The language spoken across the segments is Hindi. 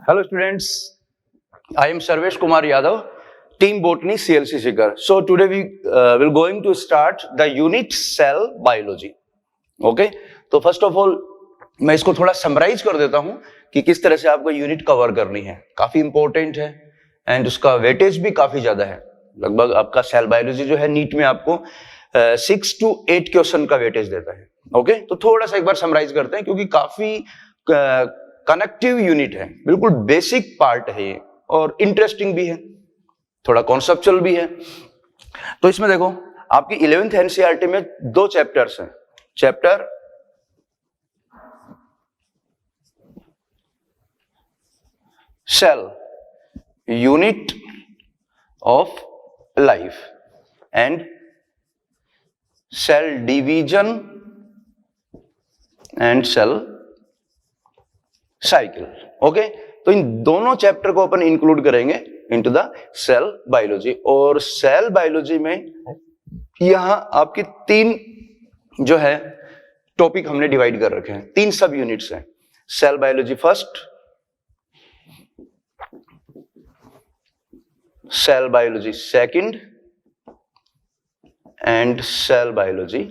Hello students, I am Sarvesh Kumar Yadav, Team Botany CLC Sikar. So today we will going to start the unit cell biology. Okay? तो first of all मैं इसको थोड़ा समराइज कर देता हूं कि किस तरह से आपको यूनिट कवर करनी है. काफी इंपॉर्टेंट है एंड उसका वेटेज भी काफी ज्यादा है. लगभग आपका सेल बायोलॉजी जो है नीट में आपको 6 to 8 क्वेश्चन का वेटेज देता है. ओके? तो थोड़ा सा एक बार समराइज करते हैं क्योंकि काफी कनेक्टिव यूनिट है, बिल्कुल बेसिक पार्ट है ये और इंटरेस्टिंग भी है, थोड़ा कॉन्सेप्चुअल भी है. तो इसमें देखो आपकी 11th एनसीईआरटी में 2 चैप्टर्स हैं. Chapter cell unit of life and cell division and cell cycle. Okay? तो इन दोनों चैप्टर को अपन इंक्लूड करेंगे इनटू द सेल बायोलॉजी. और सेल बायोलॉजी में यहां आपकी 3 जो है टॉपिक हमने डिवाइड कर रखे हैं. 3 सब यूनिट्स हैं. Cell biology first, cell biology second and cell biology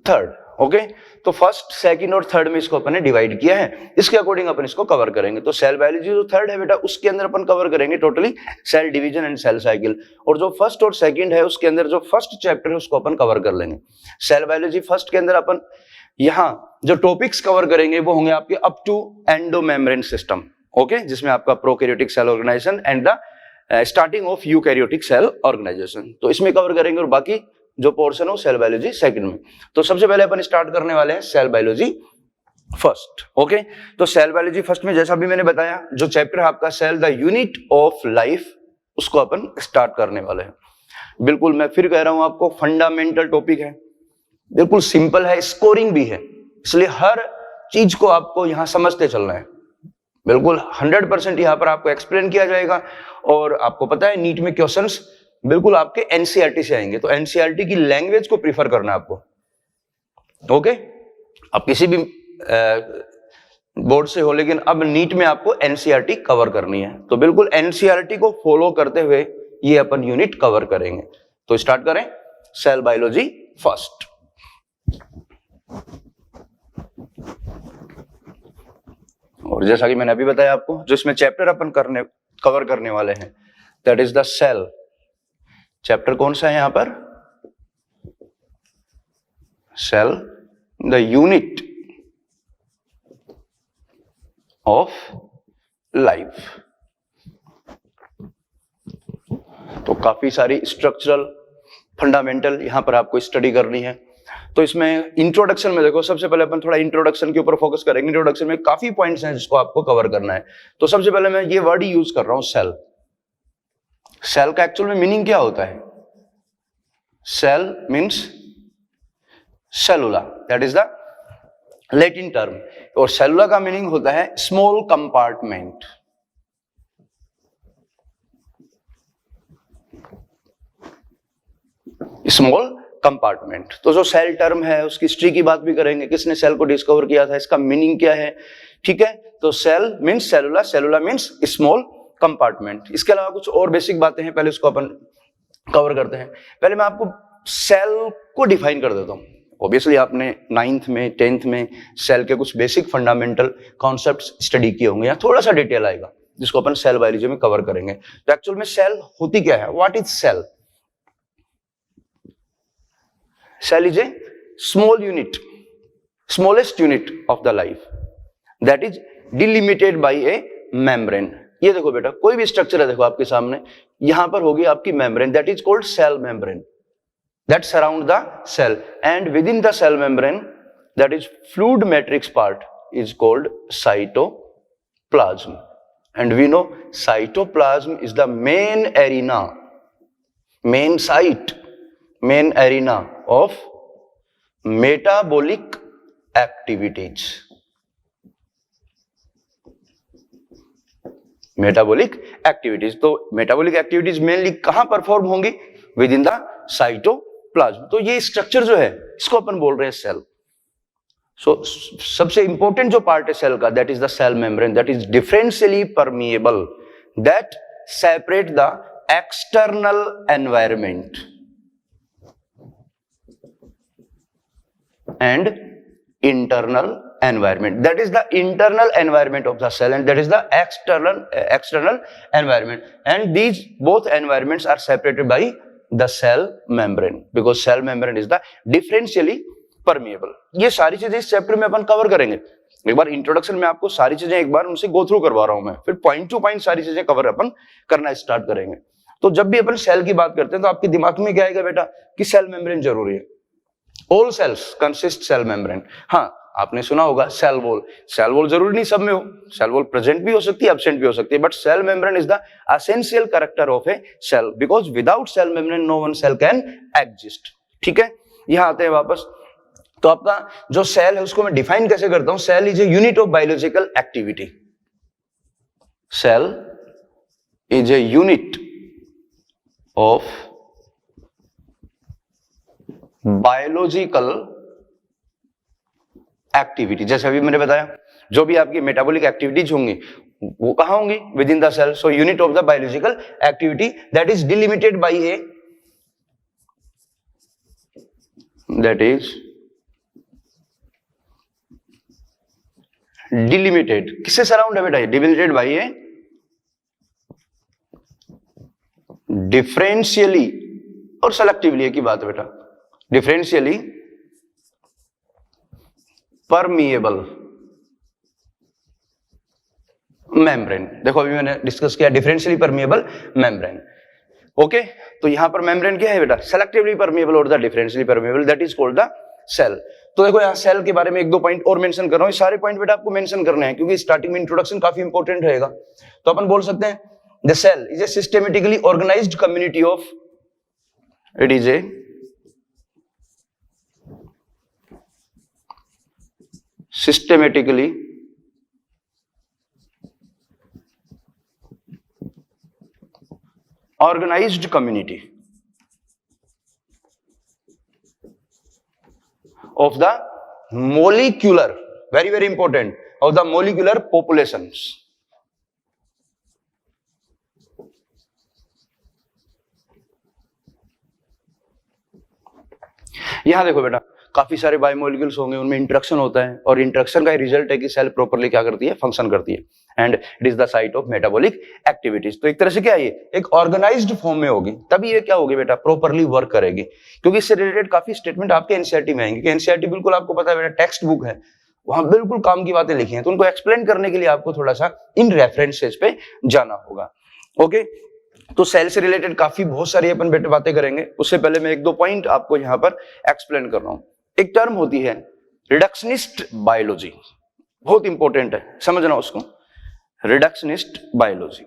third. Okay? तो फर्स्ट, सेकंड और थर्ड में इसको अपन ने डिवाइड किया है. इसके अकॉर्डिंग अपन इसको कवर करेंगे. तो सेल बायोलॉजी जो थर्ड है बेटा उसके अंदर अपन कवर करेंगे totally cell division and cell cycle. और जो फर्स्ट और सेकंड है उसके अंदर जो फर्स्ट चैप्टर है उसको अपन कवर कर लेंगे. सेल बायोलॉजी फर्स्ट के अंदर अपन यहां जो टॉपिक्स कवर करेंगे वो होंगे आपके up to endomembrane system. Okay? जिसमें आपका prokaryotic cell organization and the starting of eukaryotic cell organization. तो इसमें कवर करेंगे और बाकी जो पोर्शन है सेल बायोलॉजी सेकंड में. तो सबसे पहले अपन स्टार्ट करने वाले हैं सेल बायोलॉजी फर्स्ट. ओके? तो सेल बायोलॉजी फर्स्ट में जैसा भी मैंने बताया जो चैप्टर है आपका cell the unit of life उसको अपन स्टार्ट करने वाले हैं. बिल्कुल मैं फिर कह रहा हूं आपको फंडामेंटल टॉपिक है, बिल्कुल सिंपल है, स्कोरिंग भी है, इसलिए हर चीज को आपको यहां समझते चलना है. बिल्कुल 100% यहां पर आपको एक्सप्लेन किया जाएगा. और आपको पता है नीट में क्वेश्चंस बिल्कुल आपके एनसीईआरटी से आएंगे, तो एनसीईआरटी की लैंग्वेज को प्रीफर करना है आपको. ओके? आप किसी भी बोर्ड से हो, लेकिन अब नीट में आपको एनसीईआरटी कवर करनी है. तो बिल्कुल एनसीईआरटी को फॉलो करते हुए ये अपन यूनिट कवर करेंगे. तो स्टार्ट करें सेल बायोलॉजी फर्स्ट. और जैसा कि मैंने अभी बताया आपको जो इसमें चैप्टर अपन कवर करने वाले हैं that is the cell. Chapter कौन सा है यहां पर? Cell the unit of life. तो काफी सारी स्ट्रक्चरल फंडामेंटल यहां पर आपको स्टडी करनी है. तो इसमें इंट्रोडक्शन में देखो सबसे पहले अपन थोड़ा इंट्रोडक्शन के ऊपर फोकस करेंगे. इंट्रोडक्शन में काफी पॉइंट्स हैं जिसको आपको कवर करना है. तो सबसे पहले मैं ये वर्ड यूज कर रहा हूं सेल. सेल का एक्चुअल में मीनिंग क्या होता है? Cell means cellula, that is the Latin term. और सेलुला का मीनिंग होता है स्मॉल कंपार्टमेंट. Small compartment. तो जो सेल टर्म है उसकी हिस्ट्री की बात भी करेंगे, किसने सेल को डिस्कवर किया था, इसका मीनिंग क्या है. ठीक है? तो cell means cellula, cellula means small compartment. इसके अलावा कुछ और बेसिक बातें हैं, पहले उसको अपन कवर करते हैं. पहले मैं आपको सेल को डिफाइन कर देता हूं. ऑब्वियसली आपने 9th में 10th में सेल के कुछ बेसिक फंडामेंटल कॉन्सेप्ट्स स्टडी किए होंगे. यहाँ थोड़ा सा डिटेल आएगा जिसको अपन सेल बायोलॉजी में कवर करेंगे. तो एक्चुअल में सेल होती क्या है? What is cell? Cell is a small unit, smallest unit of the life that is delimited by a membrane. ये देखो बेटा कोई भी स्ट्रक्चर है, देखो आपके सामने यहां पर होगी आपकी membrane that is called cell membrane that surround the cell. And within the cell membrane that is fluid matrix part is called cytoplasm. And we know cytoplasm is the main arena, main site, main arena of metabolic activities. Metabolic activities. तो मेटाबॉलिक एक्टिविटीज मेनली कहां परफॉर्म होंगी? Within the cytoplasm. तो ये स्ट्रक्चर जो है इसको अपन बोल रहे हैं सेल. सो सबसे इंपॉर्टेंट जो पार्ट है सेल का, that is the cell membrane, that is differentially permeable, that separate the external environment and internal environment. That is the internal environment of the cell and that is the external environment, and these both environments are separated by the cell membrane because cell membrane is the differentially permeable. ये सारी चीजें इस चैप्टर में अपन कवर करेंगे. एक बार इंट्रोडक्शन में आपको सारी चीजें एक बार उनसे गो थ्रू करवा रहा हूं मैं, फिर पॉइंट टू पॉइंट सारी चीजें कवर अपन करना स्टार्ट करेंगे. तो जब भी अपन सेल की बात करते हैं तो आपके दिमाग में क्या आएगा बेटा कि सेल मेम्ब्रेन जरूरी है. All cells consist cell membrane. हाँ, आपने सुना होगा सेल वॉल. सेल वॉल जरूरी नहीं सब में हो, सेल वॉल प्रेजेंट भी हो सकती है, एब्सेंट भी हो सकती है, but cell membrane is the essential character of a cell because without cell membrane no one cell can exist. ठीक है, यहां आते हैं वापस. तो आपका जो सेल है उसको मैं डिफाइन कैसे करता हूं. Cell is a unit of biological activity. Cell is a unit of biological activity. जैसे अभी मैंने बताया जो भी आपकी मेटाबॉलिक एक्टिविटीज होंगी वो कहां होंगी, within the cell. So unit of the biological activity that is delimited by a, that is delimited. किससे सराउंड है बेटा ये, डिलिमिटेड बाय ए डिफरेंशियली और सेलेक्टिवली की बात है बेटा. Differentially permeable membrane. देखो अभी मैंने डिस्कस किया डिफरेंशियली परमिएबल मेम्ब्रेन. ओके, तो यहां पर मेम्ब्रेन क्या है बेटा, सेलेक्टिवली परमिएबल और the differentially permeable, that is called the cell. तो देखो यहां सेल के बारे में एक दो पॉइंट और मेंशन कर रहा हूं. ये सारे पॉइंट बेटा आपको मेंशन करने हैं क्योंकि स्टार्टिंग में इंट्रोडक्शन काफी इंपॉर्टेंट रहेगा. तो अपन बोल सकते हैं the cell is a systematically organized community of, it is a systematically organized community of the molecular, very important, of the molecular populations. यहां देखो बेटा काफी सारे बायोमोलिक्यूल्स होंगे, उनमें इंटरेक्शन होता है और इंटरेक्शन का रिजल्ट है कि सेल प्रॉपर्ली क्या करती है, फंक्शन करती है, and it is the site of metabolic activities. तो एक तरह से क्या है, ये एक ऑर्गेनाइज्ड फॉर्म में होगी तभी ये क्या होगी बेटा, प्रॉपर्ली वर्क करेगी. क्योंकि इससे रिलेटेड काफी स्टेटमेंट आपके एनसीईआरटी में आएंगे कि एनसीईआरटी बिल्कुल आपको पता है बेटा टेक्स्ट बुक है, वहां बिल्कुल काम की बातें लिखी हैं, तो उनको एक्सप्लेन करने के लिए आपको थोड़ा सा इन रेफरेंसेस पे जाना होगा. ओके, तो सेल से रिलेटेड काफी बहुत सारी अपन बेटे बातें करेंगे. उससे पहले मैं एक दो पॉइंट आपको यहाँ पर एक्सप्लेन कर रहा हूं. एक टर्म होती है रिडक्शनिस्ट बायोलॉजी, बहुत इंपॉर्टेंट है, समझना उसको. रिडक्शनिस्ट बायोलॉजी,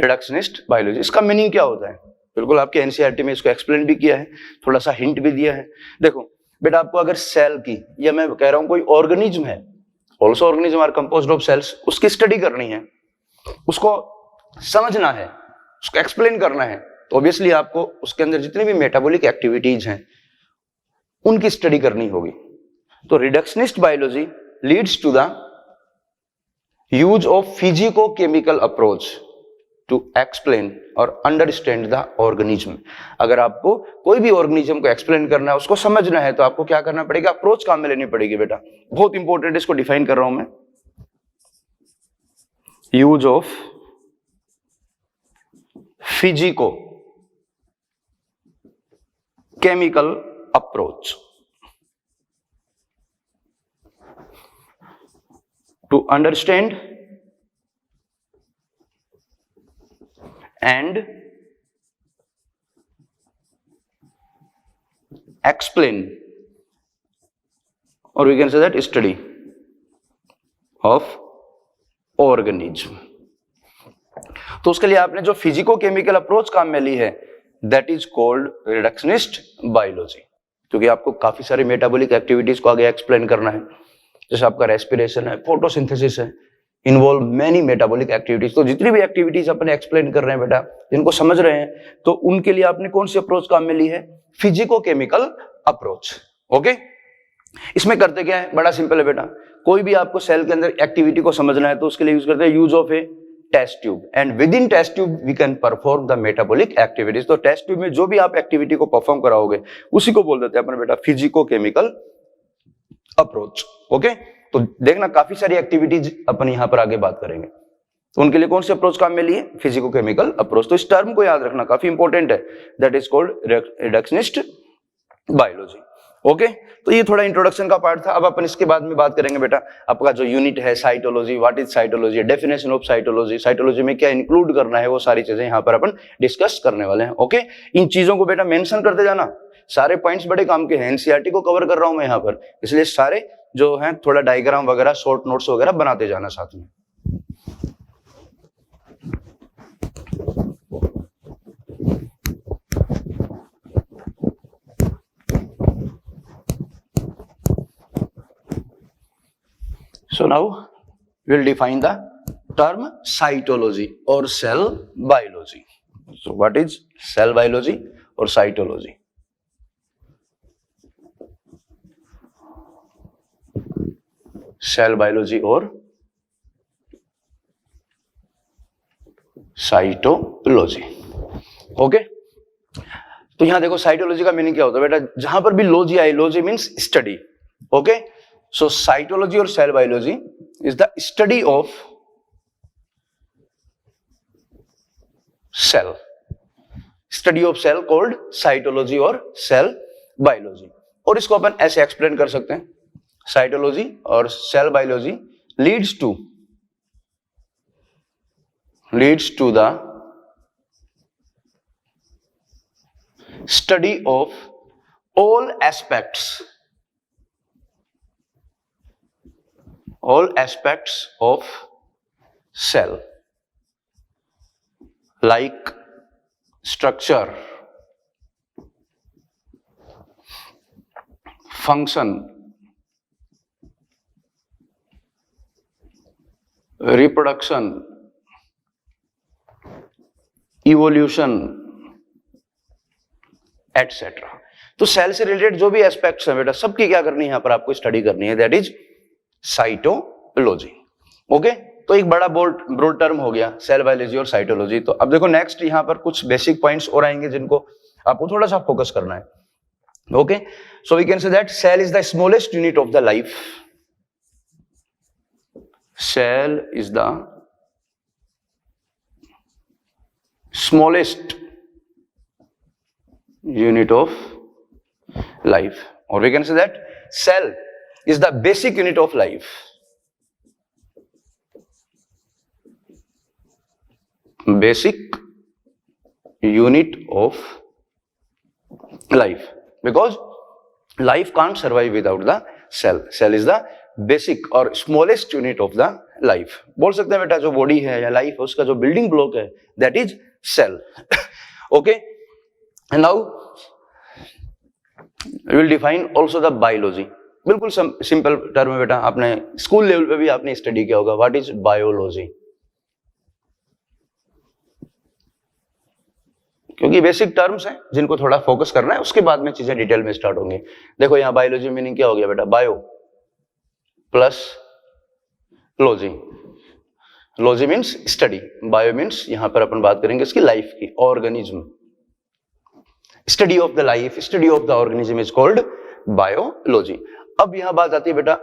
रिडक्शनिस्ट बायोलॉजी, इसका मीनिंग क्या होता है, बिल्कुल आपके एनसीईआरटी में इसको एक्सप्लेन भी किया है, थोड़ा सा हिंट भी दिया है. देखो बेटा आपको अगर सेल की, या मैं कह रहा हूं कोई ऑर्गेनिज्म है, also organism are composed of cells, उसकी स्टडी करनी है, उसको समझना है, उसको एक्सप्लेन करना है, तो ऑब्वियसली आपको उसके अंदर जितनी भी मेटाबॉलिक एक्टिविटीज हैं उनकी स्टडी करनी होगी. तो reductionist biology leads to the use of physico-chemical approach to explain और अंडरस्टैंड द ऑर्गेनिज्म. अगर आपको कोई भी ऑर्गेनिज्म को एक्सप्लेन करना है, उसको समझना है, तो आपको क्या करना पड़ेगा, अप्रोच काम में लेनी पड़ेगी बेटा. बहुत इंपॉर्टेंट, इसको डिफाइन कर रहा हूं मैं. Use of physico chemical approach to understand and explain, or we can say that study of organism. तो उसके लिए आपने जो फिजिको केमिकल अप्रोच काम में ली है, that is called reductionist biology. क्योंकि आपको काफी सारी मेटाबॉलिक एक्टिविटीज को आगे एक्सप्लेन करना है, जैसे आपका रेस्पिरेशन है, फोटोसिंथेसिस है, इन्वॉल्व मेनी मेटाबॉलिक एक्टिविटीज। तो जितनी भी एक्टिविटीज अपने एक्सप्लेन कर रहे हैं बेटा, जिनको समझ रहे हैं, तो उनके लिए आपने कौन सी अप्रोच काम में ली है? Physico-chemical approach. ओके, इसमें करते क्या है? बड़ा सिंपल है बेटा, कोई भी आपको सेल के अंदर एक्टिविटी को समझना है तो उसके लिए यूज करते हैं use of a test tube, and within test tube we can perform the metabolic activities. तो टेस्ट ट्यूब में जो भी आप एक्टिविटी को परफॉर्म कराओगे उसी को बोल देते हैं अपने बेटा फिजिको-केमिकल अप्रोच। ओके, तो देखना काफी सारी एक्टिविटीज अपन यहां पर आगे बात करेंगे, तो उनके लिए कौन सी अप्रोच काम में लिए? Physico-chemical approach. तो इस टर्म को याद रखना, काफी इंपॉर्टेंट है, that is called reductionist biology. Okay, तो ये थोड़ा इंट्रोडक्शन का पार्ट था। अब अपन इसके बाद में बात करेंगे बेटा आपका जो यूनिट है cytology, what is cytology, definition of cytology, cytology में क्या इंक्लूड करना है, वो सारी चीजें यहाँ पर अपन डिस्कस करने वाले हैं। ओके, इन चीजों को बेटा मेंशन करते जाना, सारे पॉइंट्स बड़े काम के हैं, एनसीईआरटी को कवर कर रहा हूं मैं यहाँ पर, इसलिए सारे जो है थोड़ा डायग्राम वगैरह, शॉर्ट नोट्स वगैरह बनाते जाना साथ में। So now we'll define the term cytology or cell biology. So what is cell biology or cytology? Cell biology or cytology. Okay, तो यहां देखो साइटोलॉजी का मीनिंग क्या होता है बेटा, जहां पर भी लॉजी आई, logy means study. Okay, so cytology और cell biology is the study of cell, study of cell called cytology और सेल बायोलॉजी। और इसको अपन ऐसे एक्सप्लेन कर सकते हैं, साइटोलॉजी और cell biology leads to the study of all aspects of cell, like structure, function, reproduction, evolution, etc. तो सेल से रिलेटेड जो भी एस्पेक्ट्स हैं बेटा, सबकी क्या करनी है यहां पर आपको स्टडी करनी है, दैट इज साइटोलॉजी। ओके, तो एक बड़ा ब्रॉड टर्म हो गया सेल बायोलॉजी और साइटोलॉजी। तो अब देखो नेक्स्ट यहां पर कुछ बेसिक पॉइंट्स और आएंगे जिनको आपको थोड़ा सा फोकस करना है। Okay, so we can say that cell is the smallest unit of the life. Cell is the smallest unit of life, or we can say that cell is the basic unit of life. Basic unit of life, because life can't survive without the cell. Cell is the basic or smallest unit of the life. बोल सकते हैं बेटा जो बॉडी है या लाइफ है उसका जो बिल्डिंग ब्लॉक है, that is cell. Okay, and now we will define also the biology. बिल्कुल सिंपल टर्म है बेटा, आपने स्कूल लेवल पे भी आपने स्टडी किया होगा, व्हाट इज बायोलॉजी। क्योंकि बेसिक टर्म्स हैं जिनको थोड़ा फोकस करना है, उसके बाद में चीजें डिटेल में स्टार्ट होंगी। देखो यहां बायोलॉजी मीनिंग क्या हो गया बेटा, bio plus logy. Logy means study, bio means यहां पर अपन बात करेंगे इसकी लाइफ की, organism. Study of the life, study of the organism is called biology. अब यहां बात आती है बेटा,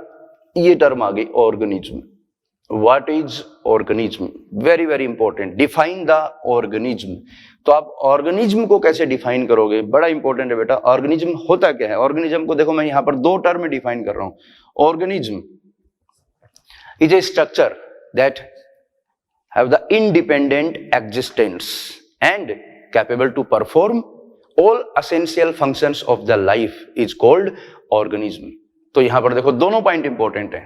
ये टर्म आ गई organism. What is organism? Very very important, define the organism. तो आप ऑर्गेनिज्म को कैसे डिफाइन करोगे, बड़ा इंपॉर्टेंट है बेटा। ऑर्गेनिज्म होता क्या है? ऑर्गेनिज्म को देखो मैं यहां पर दो टर्म में डिफाइन कर रहा हूं। Organism is a structure that have the independent existence and capable to perform all essential functions of the life is called organism. तो यहां पर देखो दोनों पॉइंट इंपॉर्टेंट है,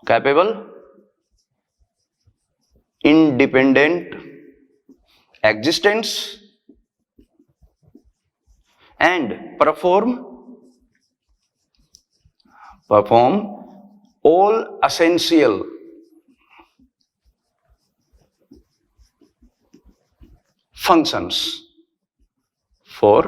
capable, independent existence and perform all essential functions for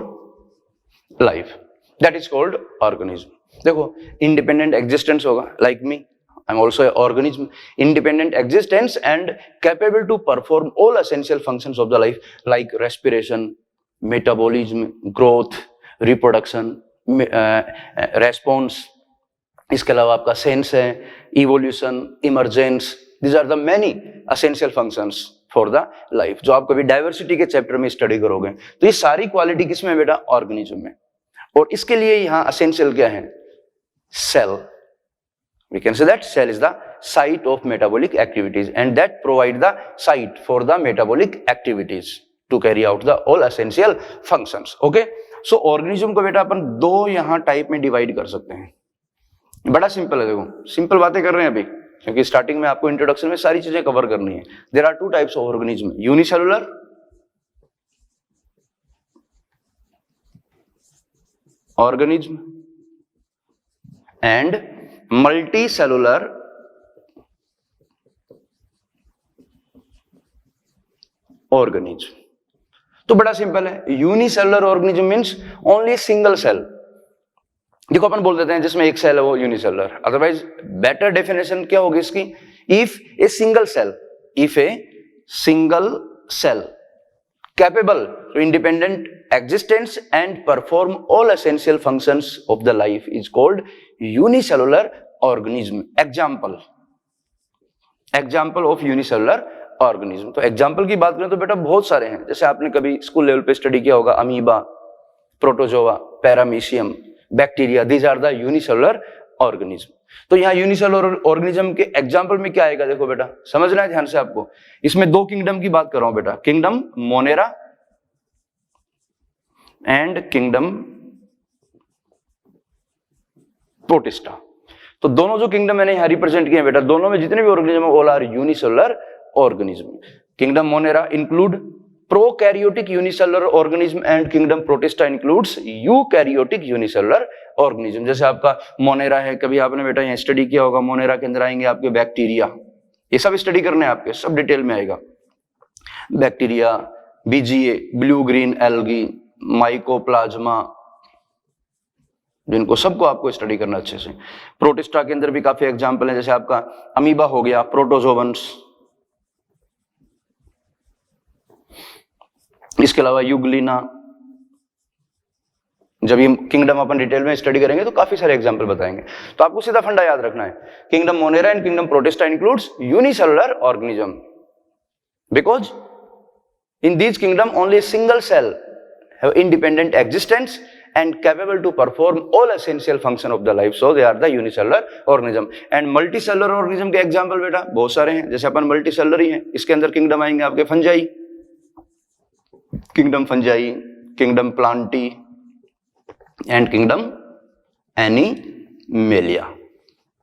life, that is called organism. देखो independent existence होगा, like me, I'm also an organism. Independent existence and capable to perform all essential functions of the life, like respiration, metabolism, growth, reproduction, response. इसके अलावा आपका सेंस है, evolution, emergence. These are the many essential functions for the life, जो आप कभी डाइवर्सिटी के चैप्टर में स्टडी करोगे. तो ये सारी क्वालिटी किसमें बेटा? ऑर्गेनिज्म में. और इसके लिए यहाँ असेंशियल क्या है? Cell. We can say that cell is the site of metabolic activities and that provide the site for the metabolic activities to carry out the all essential functions. Okay, so organism को बेटा अपन दो यहाँ टाइप में डिवाइड कर सकते हैं. बड़ा सिंपल है, देखो सिंपल बातें कर रहे हैं अभी, क्योंकि स्टार्टिंग में आपको इंट्रोडक्शन में सारी चीजें कवर करनी है. There are two types of organism, unicellular organism and multicellular organism. तो बड़ा सिंपल है. Unicellular organism means only single cell. देखो अपन बोल देते हैं जिसमें एक सेल है वो यूनिसेलुलर. अदरवाइज बेटर डेफिनेशन क्या होगी इसकी? If a single cell capable to independent existence and perform all essential functions of the life is called unicellular organism. example of unicellular organism. तो एग्जाम्पल की बात करें तो बेटा बहुत सारे हैं. जैसे आपने कभी स्कूल लेवल पे स्टडी किया होगा, amoeba, protozoa, paramecium, bacteria. These are the unicellular organism. तो यहाँ यूनिसेलुलर ऑर्गेनिज्म के एग्जाम्पल में क्या आएगा? देखो बेटा समझना है ध्यान से आपको. इसमें दो किंगडम की बात कर रहा हूं बेटा, kingdom monera and kingdom protista. तो दोनों जो किंगडम मैंने यहां रिप्रेजेंट किए बेटा, दोनों में जितने भी ऑर्गेनिज्म है all are unicellular organism. Kingdom monera include prokaryotic unicellular organism and kingdom protista includes eukaryotic unicellular organism. जैसे आपका मोनेरा है, कभी आपने बेटा यहां स्टडी किया होगा, मोनेरा के अंदर आएंगे आपके बैक्टीरिया. ये सब स्टडी करने हैं आपके, सब डिटेल में आएगा. Bacteria, BGA, blue green algae, mycoplasma, जिनको सबको आपको स्टडी करना अच्छे से. प्रोटिस्टा के अंदर भी काफी एग्जांपल हैं, जैसे आपका अमीबा हो गया, प्रोटोजोवंस. इसके अलावा यूग्लिना. जब ये किंगडम अपन डिटेल में स्टडी करेंगे तो काफी सारे एग्जांपल बताएंगे. तो आपको सीधा फंडा याद रखना है, kingdom monera and kingdom protista includes unicellular organism because in this kingdom only single cell have independent existence and capable to perform all essential function of the life, so they are the unicellular organism. and multicellular organism के example बेटा बहुत सारे हैं. जैसे अपन multicellular ही हैं, इसके अंदर किंगडम आएंगे आपके fungi, kingdom fungi, kingdom Plantae and kingdom animalia.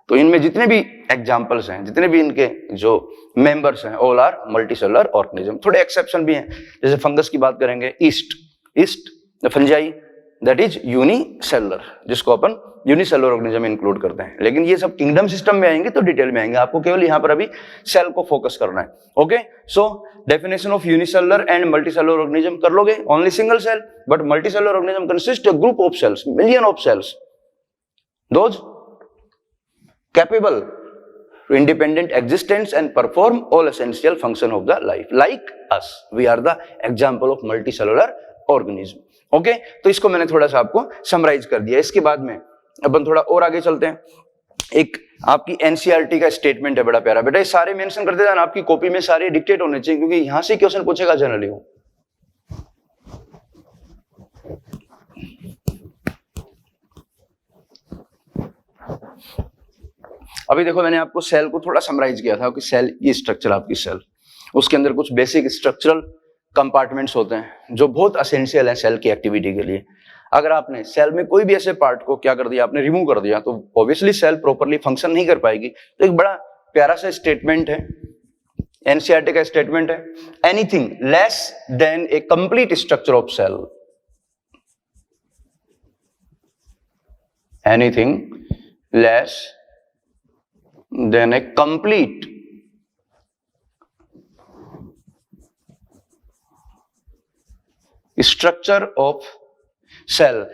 तो इनमें जितने भी एग्जाम्पल्स हैं, जितने भी इनके जो मेंबर्स हैं, ऑल आर मल्टीसेलुलर ऑर्गेनिज्म. थोड़े एक्सेप्शन भी हैं, जैसे फंगस की बात करेंगे, east fungi, that is unicellular, जिसको अपन यूनिसेलुलर ऑर्गेनिज्म में इंक्लूड करते हैं. लेकिन ये सब किंगडम सिस्टम में आएंगे तो डिटेल में आएंगे, आपको केवल यहां पर अभी सेल को फोकस करना है. Okay, so definition of unicellular and multicellular organism कर लोगे. Only single cell, but multicellular organism consist a group of cells, million of cells, those capable to independent existence and perform all essential function of the life, like us. We are the example of multicellular organism. Okay, तो इसको मैंने थोड़ा सा आपको समराइज कर दिया. इसके बाद में अपन थोड़ा और आगे चलते हैं. एक आपकी एनसीईआरटी का स्टेटमेंट है बड़ा प्यारा बेटा, ये सारे मेंशन करते जाना, आपकी कॉपी में सारे डिक्टेट होने चाहिए, क्योंकि यहां से क्वेश्चन पूछेगा जनरली. हो अभी देखो मैंने आपको सेल को थोड़ा समराइज किया था कि सेल, ये स्ट्रक्चर आपकी सेल, उसके अंदर कुछ बेसिक स्ट्रक्चरल कंपार्टमेंट्स होते हैं जो बहुत एसेंशियल हैं सेल की एक्टिविटी के लिए. अगर आपने सेल में कोई भी ऐसे पार्ट को क्या कर दिया, आपने रिमूव कर दिया, तो ऑब्वियसली सेल प्रॉपरली फंक्शन नहीं कर पाएगी. तो एक बड़ा प्यारा सा स्टेटमेंट है, एनसीईआरटी का स्टेटमेंट है, anything less than a complete structure of cell, anything less then a complete structure of cell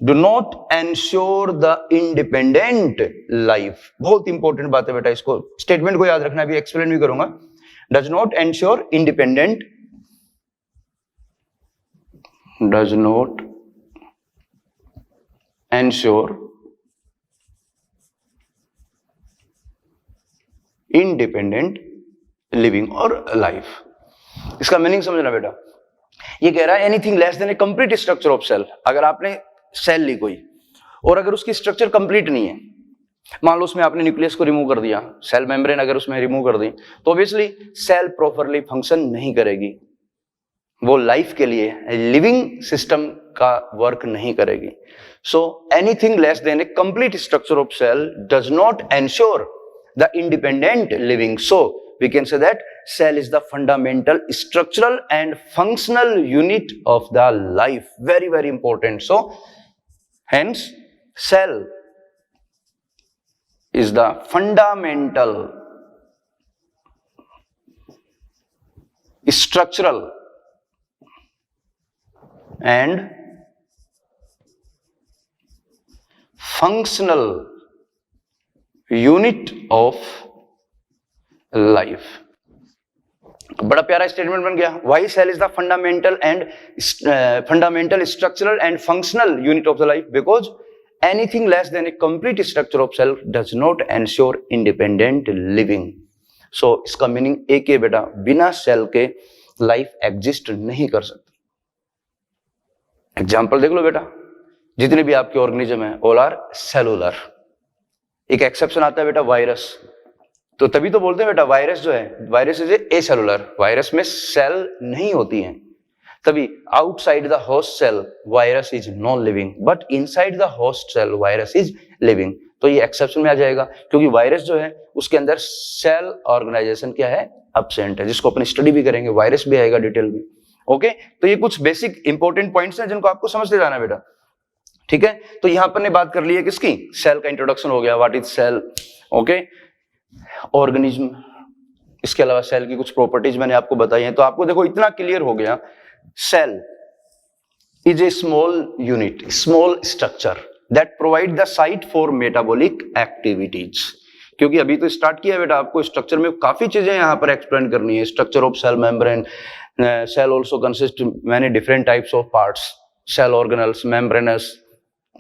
do not ensure the independent life. बहुत इंपॉर्टेंट बात है बेटा, इसको स्टेटमेंट को याद रखना, अभी एक्सप्लेन भी करूंगा. does not ensure independent, does not ensure independent living और लाइफ. इसका मीनिंग समझना बेटा, ये कह रहा है anything less than a complete structure of cell. अगर आपने सेल ली कोई और अगर उसकी स्ट्रक्चर कंप्लीट नहीं है, मान लो उसमें आपने न्यूक्लियस को रिमूव कर दिया, सेल मेम्ब्रेन अगर उसमें रिमूव कर दी, तो ऑब्वियसली सेल प्रॉपरली फंक्शन नहीं करेगी, वो लाइफ के लिए लिविंग सिस्टम का वर्क नहीं करेगी. So anything less than a complete structure of cell does not ensure the independent living. So we can say that cell is the fundamental structural and functional unit of the life. Very, very important. So hence cell is the fundamental structural and functional unit of life. बड़ा प्यारा स्टेटमेंट बन गया. Why cell is the fundamental structural and functional unit of the life, because anything less than a complete structure of cell does not ensure independent living. So इसका मीनिंग एक है बेटा, बिना सेल के लाइफ एग्जिस्ट नहीं कर सकती. एग्जाम्पल देख लो बेटा, जितने भी आपके ऑर्गेनिज्म है ऑल आर सेलुलर. एक एक्सेप्शन आता है बेटा वायरस, तो तभी तो बोलते हैं बेटा वायरस जो है, virus is acellular. Virus में सेल नहीं होती हैं, तभी outside the host cell virus is non living, but inside the host cell virus is living. तो ये एक्सेप्शन में आ जाएगा, क्योंकि वायरस जो है उसके अंदर सेल ऑर्गेनाइजेशन क्या है, अब्सेंट है, जिसको अपन स्टडी भी करेंगे, वायरस भी आएगा डिटेल में. ओके, तो ये कुछ बेसिक इंपॉर्टेंट पॉइंट्स हैं जिनको आपको समझते जाना बेटा. ठीक है, तो यहां पर ने बात कर ली है किसकी, सेल का इंट्रोडक्शन हो गया, what is cell. Okay, organism, इसके अलावा सेल की कुछ प्रॉपर्टीज मैंने आपको बताई हैं. तो आपको देखो इतना क्लियर हो गया, cell is a small unit, small structure that provide the site for metabolic activities. क्योंकि अभी तो स्टार्ट किया है बेटा, आपको स्ट्रक्चर में काफी चीजें यहां पर एक्सप्लेन करनी है. Structure of cell membrane, cell also consist many different types of parts, cell organelles, membranous,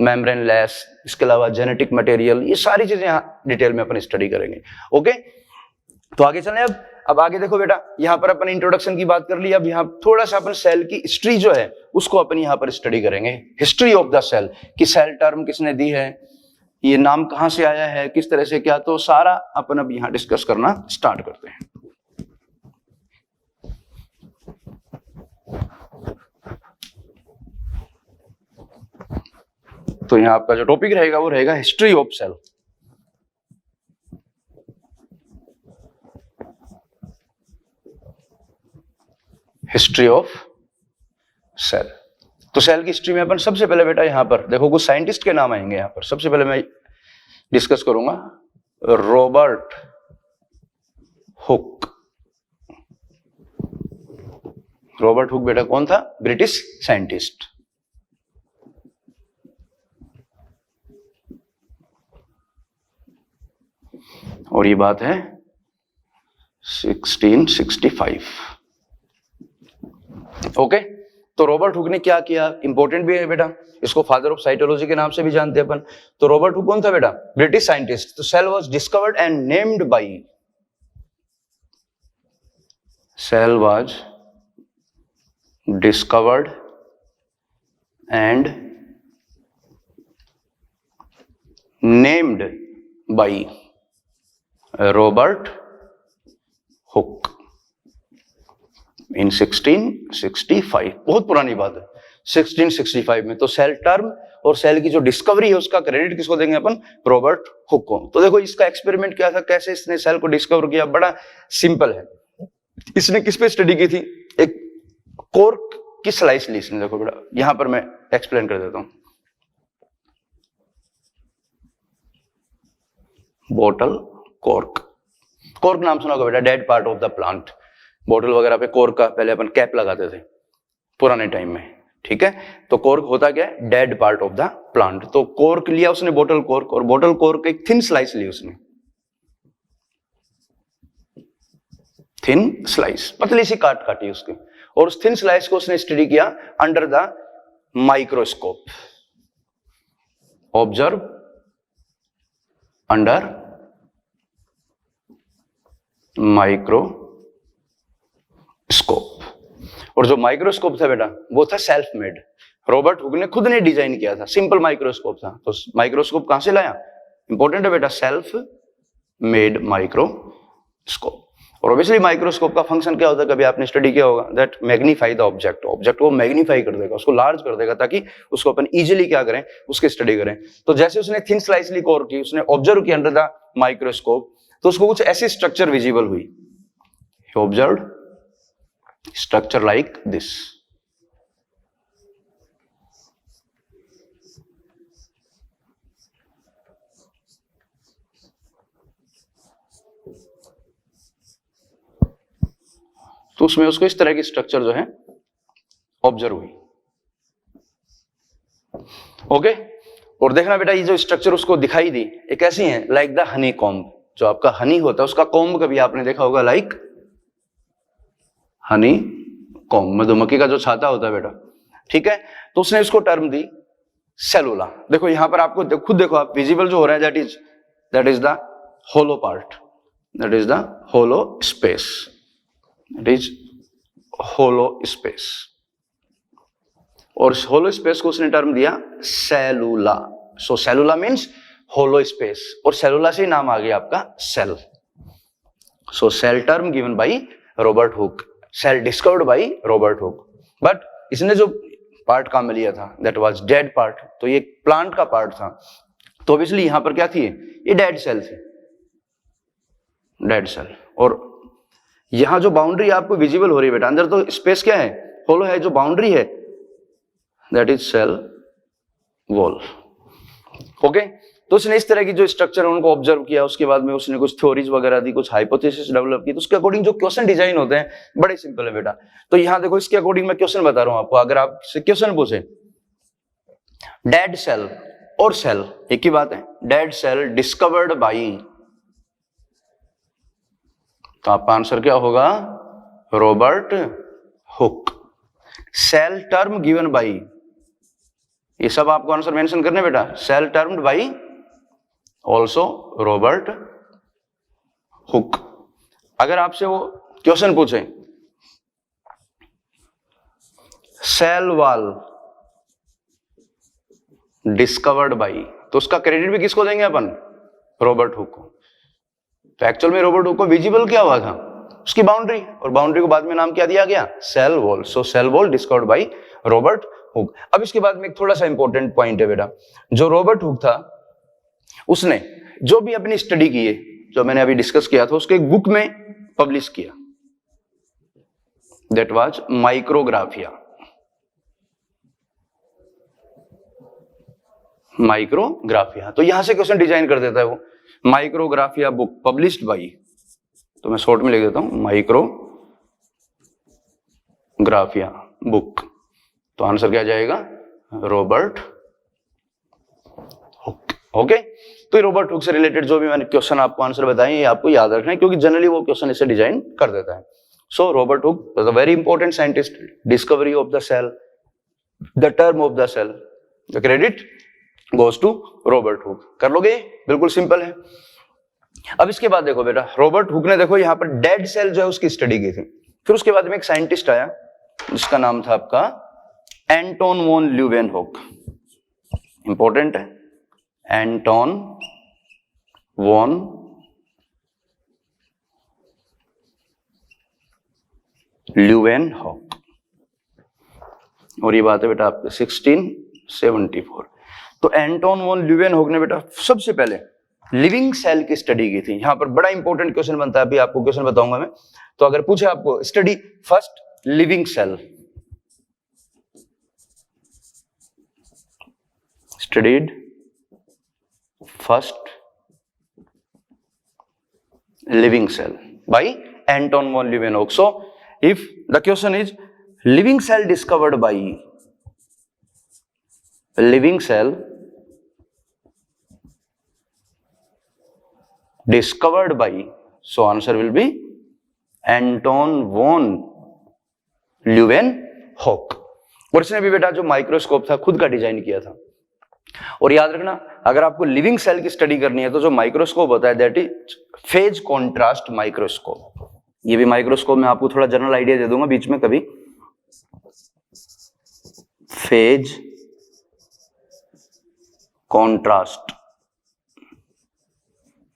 membraneless, इसके अलावा जेनेटिक मटेरियल, ये सारी चीजें यहाँ डिटेल में अपन स्टडी करेंगे. ओके, तो आगे चलें. अब आगे देखो बेटा, यहाँ पर अपन इंट्रोडक्शन की बात कर ली, अब यहाँ थोड़ा सा अपन सेल की हिस्ट्री जो है उसको अपन यहाँ पर स्टडी करेंगे. हिस्ट्री ऑफ द सेल, कि सेल टर्म किसने दी है, ये नाम कहाँ से आया है, किस तरह से क्या, तो सारा अपन अब यहाँ डिस्कस करना स्टार्ट करते हैं. तो यहाँ आपका जो टॉपिक रहेगा वो रहेगा history of cell. History of cell. तो सेल की हिस्ट्री में अपन सबसे पहले बेटा यहाँ पर देखो कुछ साइंटिस्ट के नाम आएंगे. यहाँ पर सबसे पहले मैं डिस्कस करूंगा रॉबर्ट हुक. रॉबर्ट हुक बेटा कौन था, ब्रिटिश साइंटिस्ट. और ये बात है 1665. ओके, तो रॉबर्ट हुक ने क्या किया, इंपॉर्टेंट भी है बेटा, इसको फादर ऑफ साइटोलॉजी के नाम से भी जानते हैं अपन. तो रॉबर्ट हुक कौन था बेटा, ब्रिटिश साइंटिस्ट. तो cell was discovered and named by, cell was discovered and named by Robert Hooke in 1665. बहुत पुरानी बात है, 1665 में. तो सेल टर्म और सेल की जो डिस्कवरी है उसका क्रेडिट किसको देंगे अपन, रॉबर्ट हुक को. तो देखो इसका एक्सपेरिमेंट क्या था, कैसे इसने सेल को डिस्कवर किया, बड़ा सिंपल है. इसने किस पे स्टडी की थी, एक कॉर्क की स्लाइस ली इसने. देखो बेटा यहां पर मैं एक्सप्लेन कर देता हूं. Bottle cork. कॉर्क नाम सुना होगा बेटा, dead part of the plant. बोतल वगैरह पे कॉर्क का पहले अपन कैप लगाते थे पुराने टाइम में, ठीक है। तो कॉर्क होता क्या है, dead part of the plant. तो कॉर्क लिया उसने, बोतल कॉर्क, और बोतल कॉर्क एक थिन स्लाइस ली उसने, थिन स्लाइस, पतली सी काट काटी उसकी, और उस थिन स्लाइस को उसने स्टडी किया under the microscope. Observe under microscope. और जो माइक्रोस्कोप था बेटा वो था सेल्फ मेड, रॉबर्ट हुक ने खुद ने डिजाइन किया था, सिंपल माइक्रोस्कोप था। तो माइक्रोस्कोप कहां से लाया, इंपॉर्टेंट है बेटा, सेल्फ मेड माइक्रोस्कोप। और ऑब्वियसली माइक्रोस्कोप का फंक्शन क्या होता है, कभी आपने स्टडी किया होगा, that magnify the object. Object को मैग्नीफाई कर देगा, उसको लार्ज कर देगा, ताकि उसको अपन इजीली क्या करें, उसकी स्टडी करें। तो जैसे उसने थिन स्लाइसली कॉर्क की, उसने ऑब्जर्व किया अंडर द माइक्रोस्कोप, तो उसको कुछ ऐसी स्ट्रक्चर विजिबल हुई। He observed structure like this. तो उसमें उसको इस तरह की स्ट्रक्चर जो है ऑब्जर्व हुई। ओके, और देखना बेटा, ये जो स्ट्रक्चर उसको दिखाई दी, ये कैसी है, लाइक द हनी कॉम्ब। जो आपका हनी होता है उसका कॉम्ब कभी आपने देखा होगा, लाइक हनी कॉम्ब, मधुमक्खी का जो छाता होता है बेटा, ठीक है। तो उसने इसको टर्म दी सेलुला। देखो यहां पर आपको खुद देखो आप, विजिबल जो हो रहा है, that is the hollow part, that is the hollow space, that is hollow space. और होलो स्पेस को उसने टर्म दिया सेलुला। सो सेलुला मीन्स होलो स्पेस, और सेलुला से ही नाम आ गया आपका cell. So cell term given by Robert Hooke, cell discovered by Robert Hooke. But इसने जो पार्ट काम में लिया था, दैट वाज डेड पार्ट, तो ये प्लांट का पार्ट था। तो ऑब्वियसली यहां पर क्या थी, ये डेड सेल थी, डेड सेल। और यहां जो बाउंड्री आपको विजिबल हो रही है बेटा, अंदर तो स्पेस क्या है, होलो है, जो बाउंड्री है that is cell wall. Okay, तो उसने इस तरह की जो स्ट्रक्चर है उनको ऑब्जर्व किया, उसके बाद में उसने कुछ थ्योरीज वगैरह दी, कुछ हाइपोथेसिस डेवलप की। तो उसके अकॉर्डिंग जो क्वेश्चन डिजाइन होते हैं बड़े सिंपल है बेटा। तो यहां देखो, इसके अकॉर्डिंग मैं क्वेश्चन बता रहा हूं आपको। अगर आपसे क्वेश्चन पूछे डेड सेल और सेल एक ही बात है, डेड सेल डिस्कवर्ड बाई, तो आपका आंसर क्या होगा, Robert Hooke. Cell term given by, ये सब आपको आंसर मेंशन करने बेटा, cell termed by also Robert Hooke. अगर आपसे वो क्वेश्चन पूछे सेल वॉल डिस्कवर्ड बाई, तो उसका क्रेडिट भी किसको देंगे अपन, रॉबर्ट हुक को। तो एक्चुअल में रॉबर्ट हुक को विजिबल क्या हुआ था, उसकी बाउंड्री, और बाउंड्री को बाद में नाम क्या दिया गया, cell wall. So cell wall discovered by Robert Hooke. अब इसके बाद में एक थोड़ा सा इंपॉर्टेंट पॉइंट है बेटा, जो रॉबर्ट हुक था उसने जो भी अपनी स्टडी की है, जो मैंने अभी डिस्कस किया था, उसको एक बुक में पब्लिश किया, दैट वाज माइक्रोग्राफिया। माइक्रोग्राफिया, तो यहां से क्वेश्चन डिजाइन कर देता है वो, माइक्रोग्राफिया बुक पब्लिश्ड बाई, तो मैं शॉर्ट में लिख देता हूं माइक्रोग्राफिया बुक। तो आंसर क्या जाएगा, रॉबर्ट हुक। ओके, तो ये रॉबर्ट हुक से रिलेटेड जो भी मैंने क्वेश्चन आपको आंसर बताए, ये आपको याद रखना है, क्योंकि जनरली वो क्वेश्चन इसे डिजाइन कर देता है। So Robert Hooke was a very important scientist, discovery of the cell, the term of the cell, the credit goes to Robert Hooke. कर लोगे, बिल्कुल सिंपल है। अब इसके बाद देखो बेटा, रॉबर्ट हुक ने देखो यहां पर डेड सेल जो है उसकी स्टडी की थी। फिर उसके बाद में एक साइंटिस्ट आया जिसका नाम था आपका एंटोन वॉन ल्यूवेनहोक। इंपॉर्टेंट है, एंटोन वॉन ल्यूवेनहोक, और ये बात है बेटा आपके 1674। तो एंटोन वॉन ल्यूवेनहोक ने बेटा सबसे पहले लिविंग सेल की स्टडी की थी। यहां पर बड़ा इंपॉर्टेंट क्वेश्चन बनता है, अभी आपको क्वेश्चन बताऊंगा मैं। तो अगर पूछे आपको study first living cell, studied first living cell by Anton von Leeuwenhoek. So if the question is living cell discovered by so answer will be Anton von Leeuwenhoek. और इसने भी बेटा जो माइक्रोस्कोप था खुद का डिजाइन किया था। और याद रखना अगर आपको लिविंग सेल की स्टडी करनी है तो जो माइक्रोस्कोप होता है that is phase contrast microscope. ये भी माइक्रोस्कोप में आपको थोड़ा जनरल आइडिया दे दूंगा बीच में कभी। Phase contrast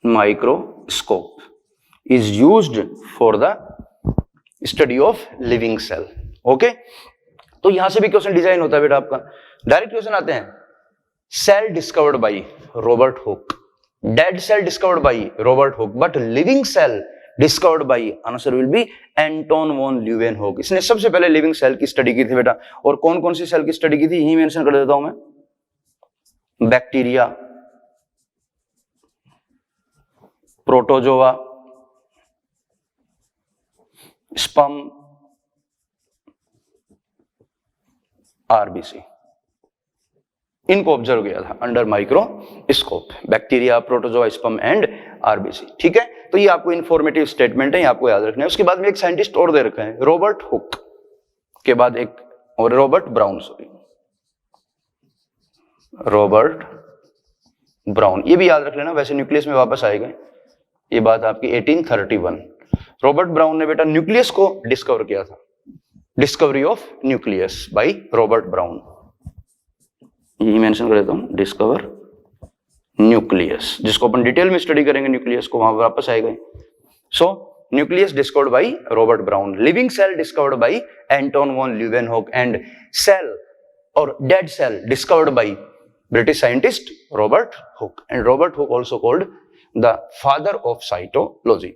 microscope is used for the study of living cell. Okay, तो यहां से भी क्वेश्चन डिजाइन होता है बेटा आपका। डायरेक्ट क्वेश्चन आते हैं, cell discovered by Robert Hooke, dead cell discovered by Robert Hooke, but living cell discovered by, answer will be Anton von Leeuwenhoek. इसने सबसे पहले लिविंग सेल की स्टडी की थी बेटा। और कौन कौन सी सेल की स्टडी की थी यही मेंशन कर देता हूं मैं। बैक्टीरिया, प्रोटोजोआ, स्पर्म, आरबीसी, इनको ऑब्जर्व किया था under microscope. Bacteria, protozoa, sperm and RBC. ठीक है, तो ये आपको इंफॉर्मेटिव स्टेटमेंट है, ये आपको याद रखना है। उसके बाद में एक साइंटिस्ट और दे रखा है रॉबर्ट हुक के बाद एक और रॉबर्ट ब्राउन, रॉबर्ट ब्राउन, ये भी याद रख लेना। वैसे न्यूक्लियस में वापस आएगा, ये बात आपकी 1831। रॉबर्ट ब्राउन ने बेटा न्यूक्लियस को डिस्कवर किया था। Discovery of nucleus by Robert Brown, यही मेंशन कर देता हूं, डिस्कवर न्यूक्लियस, जिसको अपन डिटेल में स्टडी करेंगे न्यूक्लियस को, वहां वापस आएगा। So nucleus discovered by Robert Brown, living cell discovered by Anton von Leeuwenhoek and cell और dead cell discovered by British scientist Robert Hooke. And Robert Hooke also called the father of cytology.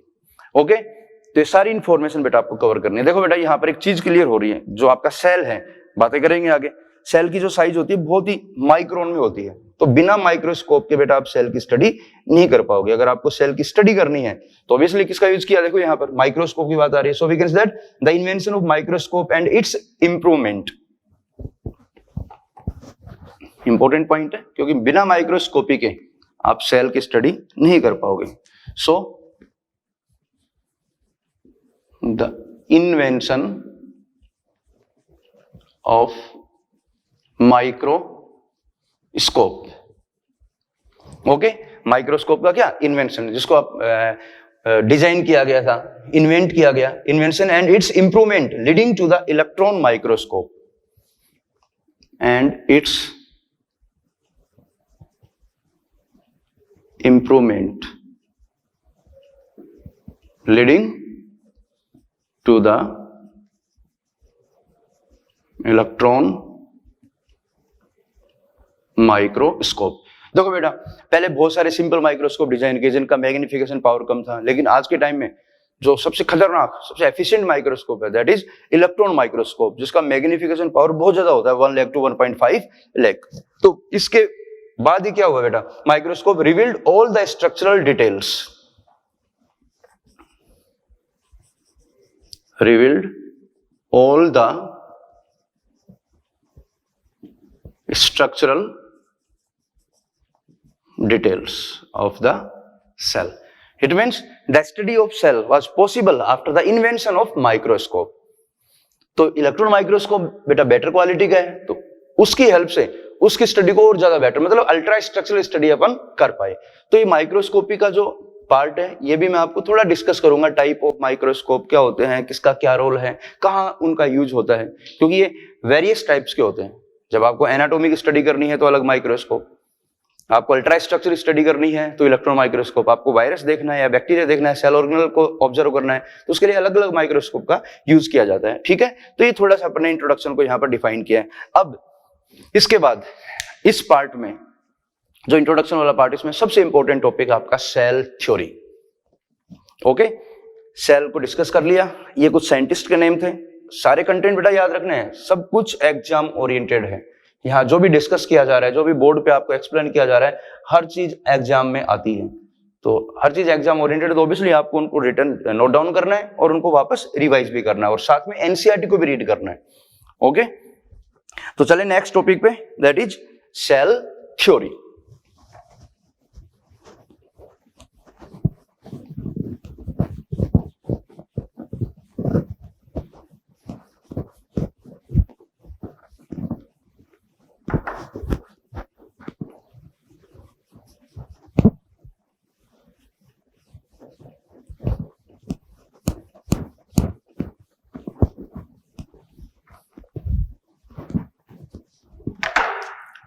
Okay, तो ये सारी इंफॉर्मेशन बेटा आपको कवर करनी है। देखो बेटा यहां पर एक चीज क्लियर हो रही है, जो आपका सेल है, बातें करेंगे आगे। सेल की जो साइज होती है बहुत ही माइक्रोन में होती है, तो बिना माइक्रोस्कोप के बेटा आप सेल की स्टडी नहीं कर पाओगे। अगर आपको सेल की स्टडी करनी है तो ऑब्वियसली किसका यूज किया, देखो यहां पर माइक्रोस्कोप की बात आ रही है। So we can say that the invention of microscope and its improvement, important point है, क्योंकि बिना माइक्रोस्कोपी के आप सेल की स्टडी नहीं कर पाओगे। So the invention of microscope, okay, microscope का क्या इन्वेंशन, जिसको आप डिजाइन किया गया था, इन्वेंट किया गया, invention and its improvement leading to the electron microscope and its improvement leading to the electron microscope। देखो बेटा पहले बहुत सारे सिंपल माइक्रोस्कोप डिजाइन किए जिनका मैग्निफिकेशन पावर कम था, लेकिन आज के टाइम में जो सबसे खतरनाक, सबसे एफिशिएंट माइक्रोस्कोप है दैट इज इलेक्ट्रॉन माइक्रोस्कोप, जिसका मैग्निफिकेशन पावर बहुत ज्यादा होता है, 1 लाख to 1.5 लाख। तो इसके बाद ही क्या हुआ बेटा, microscope revealed all the structural details, revealed all the structural details of the cell. It means the study of cell was possible after the invention of microscope. तो इलेक्ट्रॉन माइक्रोस्कोप बेटा बेटर क्वालिटी का है, तो उसकी हेल्प से उसकी स्टडी को और ज्यादा बेटर, मतलब अल्ट्रा स्ट्रक्चरल स्टडी अपन कर पाए। तो ये माइक्रोस्कोपी का जो पार्ट है ये भी मैं आपको थोड़ा डिस्कस करूंगा। टाइप ऑफ माइक्रोस्कोप क्या होते हैं, किसका क्या रोल है, कहाँ उनका यूज होता है, क्योंकि ये वेरियस टाइप्स के होते हैं। जब आपको एनाटॉमी की स्टडी करनी है तो अलग माइक्रोस्कोप, आपको अल्ट्रा स्ट्रक्चरल स्टडी करनी है तो इलेक्ट्रॉन माइक्रोस्कोप, आपको वायरस देखना है या बैक्टीरिया देखना है, सेल ऑर्गेनेल को ऑब्जर्व करना है, तो उसके लिए अलग अलग माइक्रोस्कोप का यूज किया जाता है। ठीक है, तो ये थोड़ा सा अपने इंट्रोडक्शन को यहाँ पर डिफाइन किया है। अब इसके बाद इस पार्ट में जो इंट्रोडक्शन वाला पार्ट, इसमें सबसे इंपॉर्टेंट टॉपिक आपका सेल थ्योरी। ओके, सेल को डिस्कस कर लिया, ये कुछ साइंटिस्ट के नेम थे। सारे कंटेंट बेटा याद रखने हैं, सब कुछ एग्जाम ओरिएंटेड है। यहाँ जो भी डिस्कस किया जा रहा है, जो भी बोर्ड पे आपको एक्सप्लेन किया जा रहा है, हर चीज एग्जाम में आती है। तो हर चीज एग्जाम ओरिएंटेड, तो ऑब्वियसली आपको उनको रिटर्न नोट डाउन करना है और उनको वापस रिवाइज भी करना है और साथ में एनसीईआरटी को भी रीड करना है। ओके, तो चले नेक्स्ट टॉपिक पे, दैट इज सेल थ्योरी।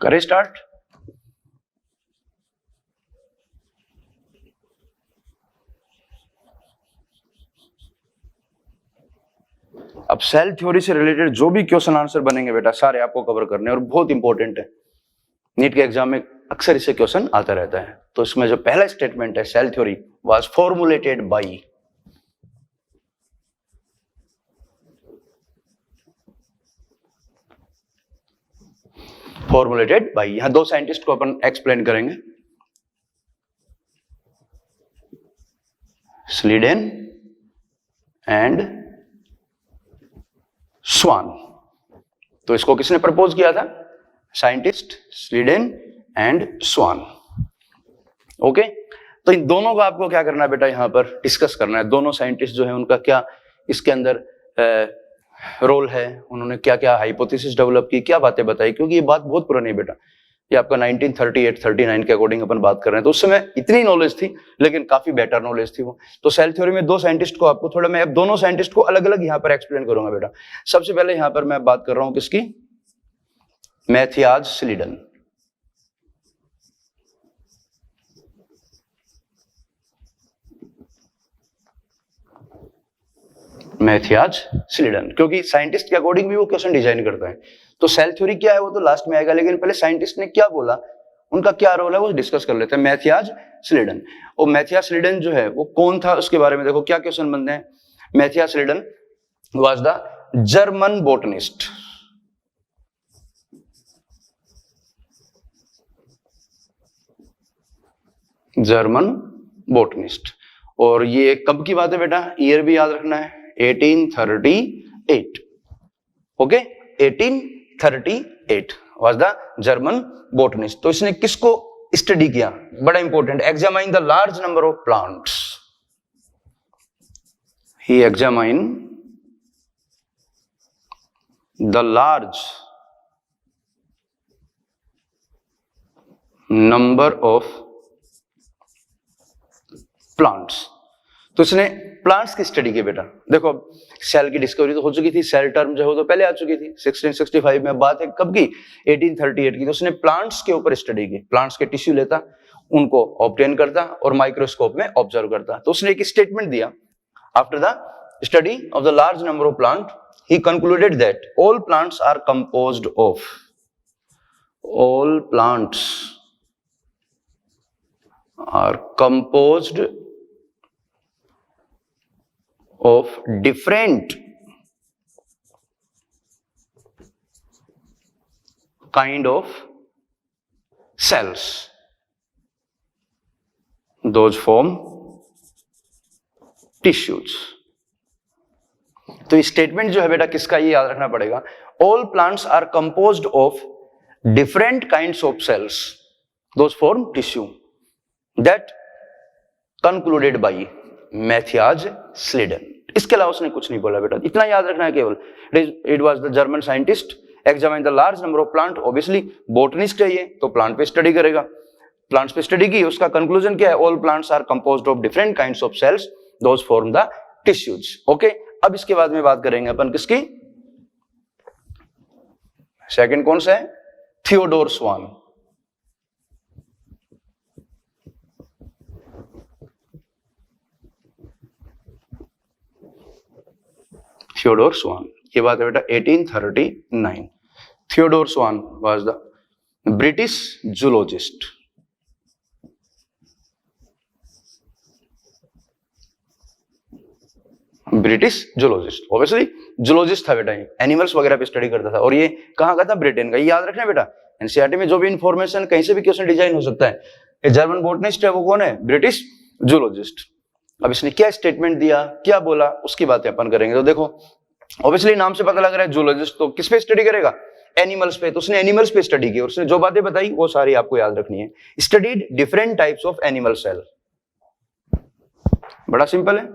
करें स्टार्ट। अब सेल थ्योरी से रिलेटेड जो भी क्वेश्चन आंसर बनेंगे बेटा सारे आपको कवर करने हैं और बहुत इंपॉर्टेंट है, नीट के एग्जाम में अक्सर इससे क्वेश्चन आता रहता है। तो इसमें जो पहला स्टेटमेंट है, cell theory was formulated by, formulated by, यहां दो साइंटिस्ट को अपन एक्सप्लेन करेंगे, स्लीडेन एंड स्वान। तो इसको किसने प्रपोज किया था? Scientist Schleiden and Schwann. Okay, तो इन दोनों का आपको क्या करना है बेटा, यहां पर डिस्कस करना है। दोनों साइंटिस्ट जो है उनका क्या इसके अंदर रोल है, उन्होंने क्या क्या हाइपोथेसिस डेवलप की, क्या बातें बताई, क्योंकि ये बात बहुत पुरानी है बेटा, ये आपका 1938-39 के अकॉर्डिंग अपन बात कर रहे हैं। तो उस समय इतनी नॉलेज थी लेकिन काफी बेटर नॉलेज थी वो। तो सेल थ्योरी में दो साइंटिस्ट को आपको थोड़ा, मैं अब दोनों साइंटिस्ट को अलग अलग यहां पर एक्सप्लेन करूंगा बेटा। सबसे पहले यहां पर मैं बात कर रहा हूं किसकी, मैथियाज स्लीडन। मैथियाज स्लीडन, क्योंकि साइंटिस्ट के अकॉर्डिंग भी वो क्वेश्चन डिजाइन करता है। तो सेल थ्योरी क्या है वो तो लास्ट में आएगा, लेकिन पहले साइंटिस्ट ने क्या बोला, उनका क्या रोल है वो डिस्कस कर लेते हैं। मैथियाज स्लीडन, और मैथियाज स्लीडन जो है वो कौन था उसके बारे में देखो क्या क्वेश्चन बनते हैं। Matthias Schleiden was the German botanist, German botanist. और ये कब की बात है बेटा, ईयर भी याद रखना है, 1838। Okay, 1838 was the German botanist. तो इसने किसको स्टडी किया, बड़ा important, examine the large number of plants, he examine the large number of plants. तो इसने प्लांट्स की स्टडी की बेटा। देखो सेल की डिस्कवरी तो हो चुकी थी, सेल टर्म जो है तो पहले आ चुकी थी 1665 में, बात है कब की, 1838 की। तो उसने प्लांट्स के ऊपर स्टडी की, प्लांट्स के टिश्यू लेता, उनको ऑब्टेन करता और माइक्रोस्कोप में ऑब्जर्व करता। तो उसने एक स्टेटमेंट दिया, after the study of the large number of plant he concluded that all plants are composed of, all plants are composed of different kind of cells, those form tissues। तो ये स्टेटमेंट जो है बेटा किसका, ये याद रखना पड़ेगा, all plants are composed of different kinds of cells, those form tissue, that concluded by मैथियाज स्लीडन। इसके अलावा उसने कुछ नहीं बोला बेटा, इतना याद रखना है केवल। It was the German scientist, examine the large number of plant, obviously botanist है ये, तो प्लांट पे स्टडी करेगा, प्लांट्स पे स्टडी की, उसका कंक्लूजन क्या है, all plants are composed of different kinds of cells, those form the tissues. Okay, अब इसके बाद में बात करेंगे अपन किसकी, सेकंड कौन सा है, थियोडोर स्वान। थियोडोर स्वान, ये बात है बेटा 1839। Theodor Schwann was the British zoologist, British zoologist, obviously zoologist था बेटा, ये एनिमल्स वगैरह पे स्टडी करता था। और ये कहां का था, ब्रिटेन का। ये याद रखना बेटा, एनसीईआरटी में जो भी इंफॉर्मेशन कहीं से भी क्वेश्चन डिजाइन हो सकता है। ये जर्मन बोटनिस्ट है वो कौन है, ब्रिटिश जूलॉजिस्ट। अब इसने क्या स्टेटमेंट दिया, क्या बोला, उसकी बातें अपन करेंगे। तो देखो ऑब्वियसली नाम से पता लग रहा है जूलॉजिस्ट तो किस पे स्टडी करेगा, एनिमल्स पे। तो उसने एनिमल्स पे स्टडी की और उसने जो बातें बताई वो सारी आपको याद रखनी है। Studied different types of animal cell, बड़ा सिंपल है।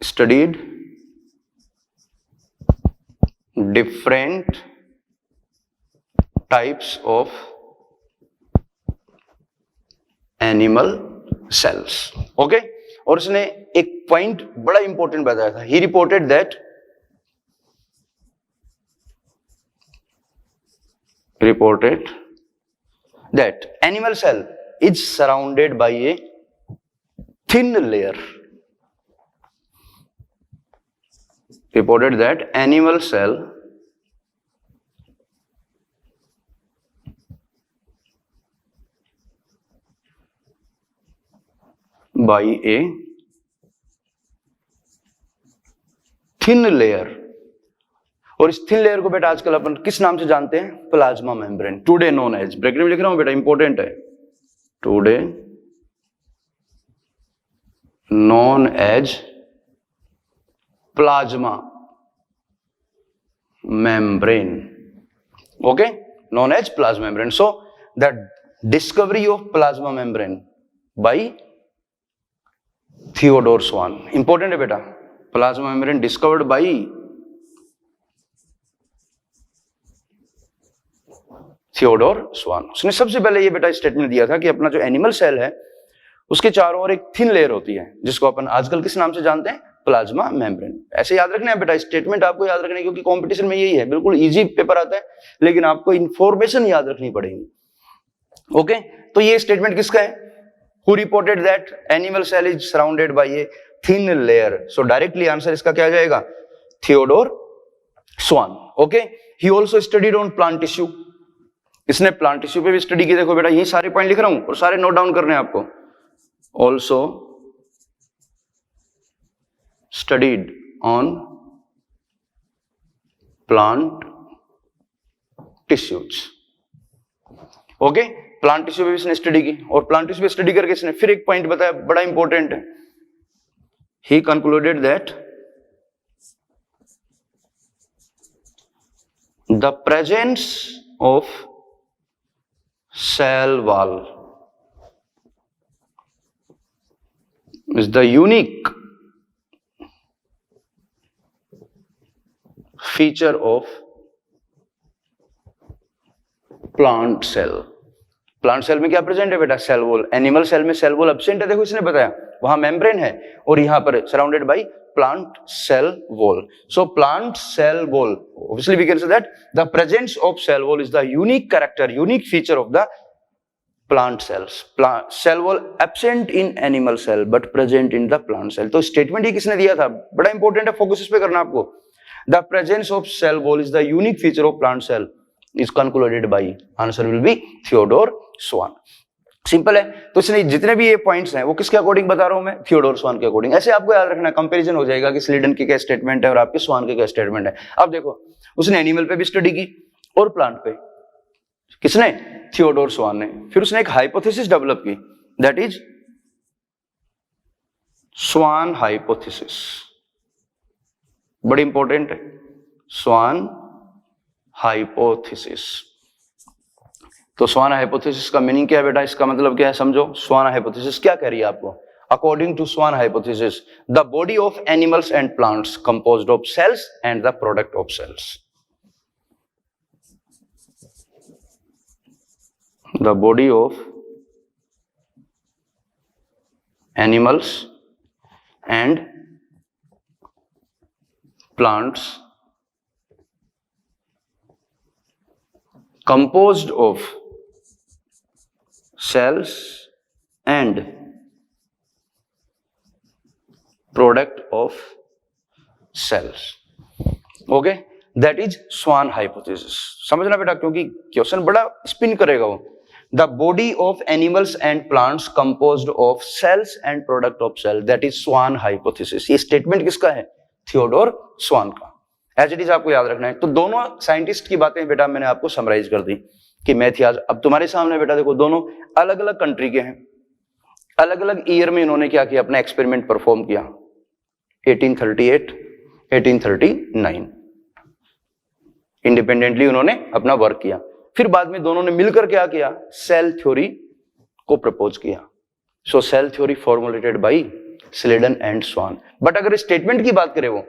Studied different types of animal cells, okay. और उसने एक पॉइंट बड़ा इंपॉर्टेंट बताया था, he reported that animal cell is surrounded by a thin layer. Reported that animal cell by a thin layer, और इस थिन लेयर को बेटा आजकल अपन किस नाम से जानते हैं, plasma membrane. Today known as, bracket में लिख रहा हूं बेटा, इंपॉर्टेंट है, today known as plasma membrane, okay, known as plasma membrane. So the discovery of plasma membrane by Theodore Swan, important है बेटा, plasma membrane discovered by Theodore Swan। उसने सबसे पहले ये बेटा स्टेटमेंट दिया था कि अपना जो एनिमल सेल है उसके चारों ओर एक थिन लेयर होती है जिसको अपन आजकल किस नाम से जानते हैं, प्लाज्मा मेम्ब्रेन। ऐसे याद रखना है बेटा, स्टेटमेंट आपको याद रखना है क्योंकि कंपटीशन में यही है, बिल्कुल इजी पेपर आता है लेकिन आपको इंफॉर्मेशन याद रखनी पड़ेगी, ओके। तो ये स्टेटमेंट किसका है, who reported that animal cell is surrounded by a thin layer. So directly answer इसका क्या जाएगा, Theodor Schwann, okay. He also studied on plant tissue, इसने प्लांट टिश्यू पे भी स्टडी की। देखो बेटा यही सारे पॉइंट लिख रहा हूं और सारे नोट डाउन करने हैं आपको। Also studied on plant tissues, okay. Plant tissue पे भी इसने स्टडी की और प्लांट टिश्यू पे स्टडी करके इसने फिर एक पॉइंट बताया, बड़ा इंपॉर्टेंट है। He concluded that the presence of cell wall is the unique feature of plant cell. Plant cell में क्या प्रेजेंट है बेटा, सेल वॉल। एनिमल सेल में सेल वॉल एब्सेंट है, देखो इसने बताया, वहां मेम्ब्रेन है और यहां पर surrounded by plant cell wall. So plant cell wall, obviously we can say that the presence of cell wall is the unique character, unique feature of the plant cells. Cell wall absent in animal cell but present in the plant cell. तो स्टेटमेंट ही किसने दिया था, बड़ा इंपॉर्टेंट है, फोकस इस पे करना आपको। The presence of cell wall is the unique feature of plant cell is concluded by, answer will be Theodore Swan। Simple है। तो इसने जितने भी ये पॉइंट्स हैं वो किसके अकॉर्डिंग बता रहा हूं मैं, थियोडोर स्वान के अकॉर्डिंग। ऐसे आपको याद रखना, कंपैरिजन हो जाएगा कि स्लीडन की क्या स्टेटमेंट है और आपके स्वान के क्या स्टेटमेंट है। अब देखो उसने एनिमल पे भी स्टडी की और प्लांट पे, किसने, थियोडोर स्वान ने। फिर उसने एक हाइपोथेसिस डेवलप की, दैट इज स्वान हाइपोथेसिस, बड़ी इंपॉर्टेंट है, स्वान हाइपोथेसिस। तो स्वान हाइपोथेसिस का मीनिंग क्या है बेटा, इसका मतलब क्या है समझो। स्वान हाइपोथेसिस क्या कह रही है आपको, according to Schwann hypothesis the body of animals and plants composed of cells and the product of cells. The body of animals and plants composed of cells and product of cells, okay, that is Swan hypothesis। समझना बेटा क्योंकि क्वेश्चन बड़ा स्पिन करेगा वो। The body of animals and plants composed of cells and product of cell, that is Swan hypothesis। ये स्टेटमेंट किसका है, थियोडोर स्वान का। एज इट इज आपको याद रखना है। तो दोनों साइंटिस्ट की बातें बेटा मैंने आपको समराइज कर दी कि मैथियाज। अब तुम्हारे सामने बेटा देखो दोनों अलग अलग कंट्री के हैं, अलग अलग ईयर में इन्होंने क्या किया, अपना एक्सपेरिमेंट परफॉर्म किया। 1838, 1839 इंडिपेंडेंटली उन्होंने अपना वर्क किया। फिर बाद में दोनों ने मिलकर क्या किया, सेल थ्योरी को प्रपोज किया। So cell theory formulated by Schleiden and Schwann. But अगर स्टेटमेंट की बात करें, वो